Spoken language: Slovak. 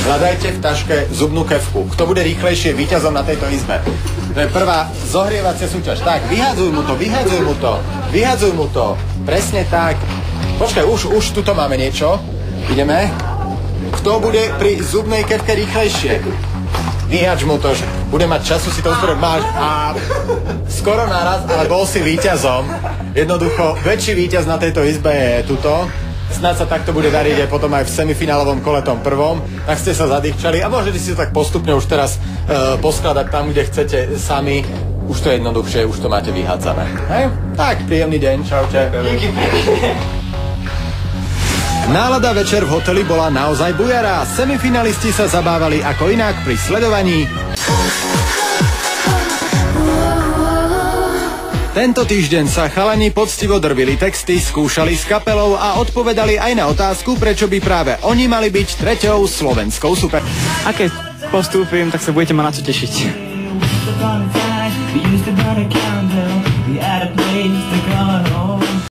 Hľadajte v taške zubnú kefku. Kto bude rýchlejšie víťazom na tejto izbe? To je prvá zohrievacia súťaž. Tak, vyhádzuj mu to. Presne tak. Počkaj, už tuto máme niečo. Ideme. Kto bude pri zubnej kefke rýchlejšie? Vyháč mu to, bude mať času si to usporiť. Máš a skoro naraz, ale bol si víťazom. Jednoducho, väčší víťaz na tejto izbe je tuto. Snáď sa takto bude dariť aj potom aj v semifinálovom kole tom prvom. Tak ste sa zadýchčali a môžete si to tak postupne už teraz poskladať tam, kde chcete sami. Už to je jednoduchšie, už to máte vyhádzané. Hej? Tak, príjemný deň, čaute. Nálada večer v hoteli bola naozaj bujará. Semifinalisti sa zabávali ako inak pri sledovaní. Tento týždeň sa chalani poctivo drbili texty, skúšali s kapelou a odpovedali aj na otázku, prečo by práve oni mali byť treťou slovenskou super. A keď postúpim, tak sa budete mať na čo tešiť.